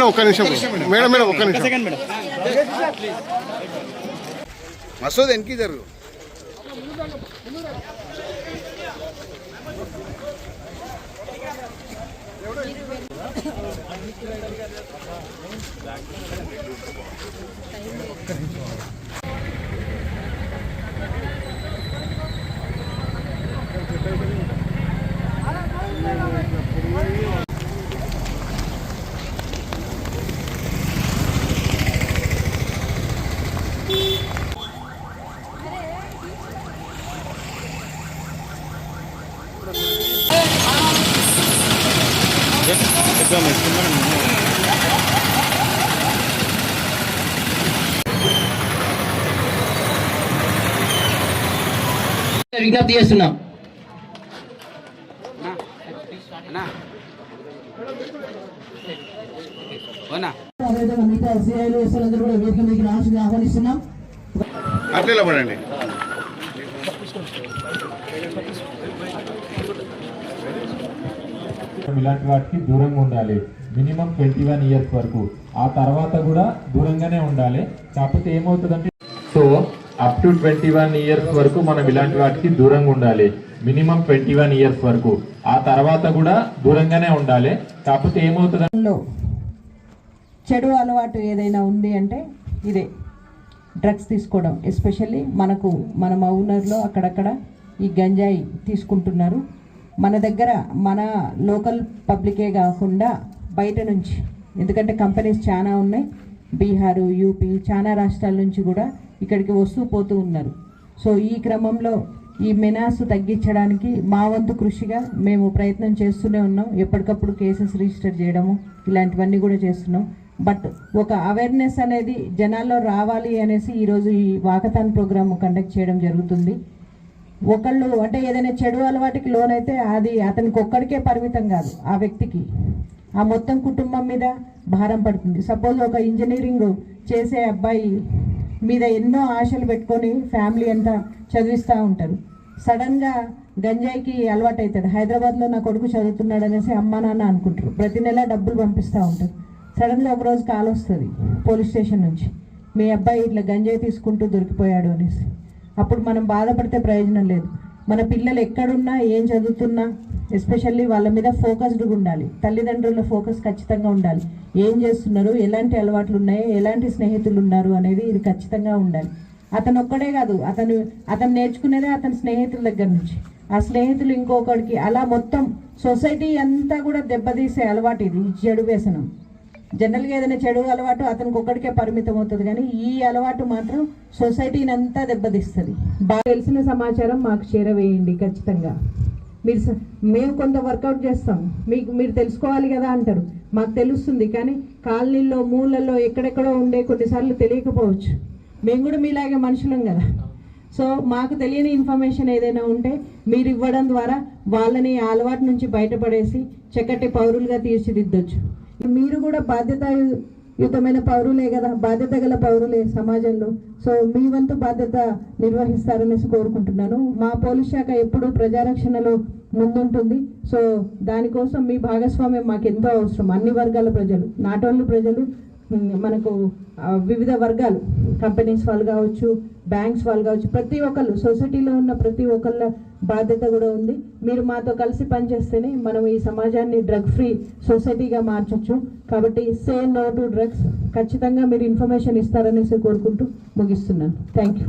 ఒక్క నిమిషం madam madam ఒక్క నిమిషం మసూద్ ఎన్కి జరుగు విజ్ఞప్తి చేస్తున్నాం. ఆహ్వానిస్తున్నాం. అట్లా పడండి. ఇలాంటి వాటికి దూరంగా ఉండాలి. మినిమం 21 ఇయర్స్ వరకు. ఆ తర్వాత కూడా దూరంగానే ఉండాలి. కాకపోతే ఏమవుతుందంటే సో అప్ టు 21 ఇయర్స్ వరకు మనం ఇలాంటి వాటికి దూరంగా ఉండాలి. మినిమం 21 ఇయర్స్ వరకు. ఆ తర్వాత కూడా దూరంగానే ఉండాలి. కాకపోతే ఏమవుతుందంటే చెడు అలవాటు ఏదైనా ఉంది అంటే ఇదే డ్రగ్స్ తీసుకోవడం. ఎస్పెషల్లీ మన మౌనర్లో అక్కడక్కడ ఈ గంజాయి తీసుకుంటున్నారు. మన దగ్గర మన లోకల్ పబ్లికే కాకుండా బయట నుంచి, ఎందుకంటే కంపెనీస్ చాలా ఉన్నాయి, బీహారు, యూపీ, చాలా రాష్ట్రాల నుంచి కూడా ఇక్కడికి వస్తూ పోతూ ఉన్నారు. సో ఈ క్రమంలో ఈ మెనాస్ తగ్గించడానికి మా వంతు కృషిగా మేము ప్రయత్నం చేస్తూనే ఉన్నాం. ఎప్పటికప్పుడు కేసెస్ రిజిస్టర్ చేయడము ఇలాంటివన్నీ కూడా చేస్తున్నాం. బట్ ఒక అవేర్నెస్ అనేది జనాల్లో రావాలి అనేసి ఈరోజు ఈ వాకథాన్ ప్రోగ్రామ్ కండక్ట్ చేయడం జరుగుతుంది. ఒకళ్ళు అంటే ఏదైనా చెడు అలవాటుకి లోనైతే అది అతనికి ఒక్కడికే పరిమితం కాదు, ఆ వ్యక్తికి ఆ మొత్తం కుటుంబం మీద భారం పడుతుంది. సపోజ్ ఒక ఇంజనీరింగ్ చేసే అబ్బాయి మీద ఎన్నో ఆశలు పెట్టుకొని ఫ్యామిలీ అంతా చదివిస్తూ ఉంటారు. సడన్గా గంజాయికి అలవాటు అవుతాడు. హైదరాబాద్లో నా కొడుకు చదువుతున్నాడు అనేసి అమ్మా నాన్న అనుకుంటారు. ప్రతి నెల డబ్బులు పంపిస్తూ ఉంటారు. సడన్గా ఒకరోజు కాల్ వస్తుంది పోలీస్ స్టేషన్ నుంచి, మీ అబ్బాయి ఇట్లా గంజాయి తీసుకుంటూ దొరికిపోయాడు అనేసి. అప్పుడు మనం బాధపడితే ప్రయోజనం లేదు. మన పిల్లలు ఎక్కడున్నా ఏం చదువుతున్నా ఎస్పెషల్లీ వాళ్ళ మీద ఫోకస్డ్గా ఉండాలి. తల్లిదండ్రుల ఫోకస్ ఖచ్చితంగా ఉండాలి. ఏం చేస్తున్నారు, ఎలాంటి అలవాట్లు ఉన్నాయి, ఎలాంటి స్నేహితులు ఉన్నారు అనేది ఇది ఖచ్చితంగా ఉండాలి. అతను ఒక్కడే కాదు, అతను నేర్చుకునేదే అతని స్నేహితుల దగ్గర నుంచి. ఆ స్నేహితులు ఇంకొకడికి, అలా మొత్తం సొసైటీ అంతా కూడా దెబ్బతీసే అలవాటు ఇది చెడు వ్యసనం. జనరల్గా ఏదైనా చెడు అలవాటు అతనికి ఒక్కడికే పరిమితం అవుతుంది, కానీ ఈ అలవాటు మాత్రం సొసైటీని అంతా దెబ్బతీస్తుంది. బాగా తెలిసిన సమాచారం మాకు చేరవేయండి ఖచ్చితంగా. మేము కొంత వర్కౌట్ చేస్తాం, మీరు తెలుసుకోవాలి కదా అంటారు. మాకు తెలుస్తుంది, కానీ కాలనీల్లో మూలల్లో ఎక్కడెక్కడో ఉండే కొన్నిసార్లు తెలియకపోవచ్చు. మేము కూడా మీలాగే మనుషులం కదా. సో మాకు తెలియని ఇన్ఫర్మేషన్ ఏదైనా ఉంటే మీరు ఇవ్వడం ద్వారా వాళ్ళని ఆ అలవాటు నుంచి బయటపడేసి చక్కటి పౌరులుగా తీర్చిదిద్దొచ్చు. మీరు కూడా బాధ్యతాయుతమైన పౌరులే కదా, బాధ్యత గల పౌరులే సమాజంలో. సో మీ వంతు బాధ్యత నిర్వహిస్తారనేసి కోరుకుంటున్నాను. మా పోలీస్ శాఖ ఎప్పుడూ ప్రజారక్షణలో ముందుంటుంది. సో దానికోసం మీ భాగస్వామ్యం మాకు ఎంతో అవసరం. అన్ని వర్గాల ప్రజలు, నాట్ ఓన్లీ ప్రజలు, మనకు వివిధ వర్గాలు, కంపెనీస్ వాళ్ళు కావచ్చు, బ్యాంక్స్ వాళ్ళు కావచ్చు, ప్రతి ఒక్కళ్ళు, సొసైటీలో ఉన్న ప్రతి ఒక్కళ్ళ బాధ్యత కూడా ఉంది. మీరు మాతో కలిసి పనిచేస్తేనే మనం ఈ సమాజాన్ని డ్రగ్ ఫ్రీ సొసైటీగా మార్చొచ్చు. కాబట్టి సే నో టు డ్రగ్స్ ఖచ్చితంగా మీరు ఇన్ఫర్మేషన్ ఇస్తారనేసి కోరుకుంటూ ముగిస్తున్నాను. Thank you.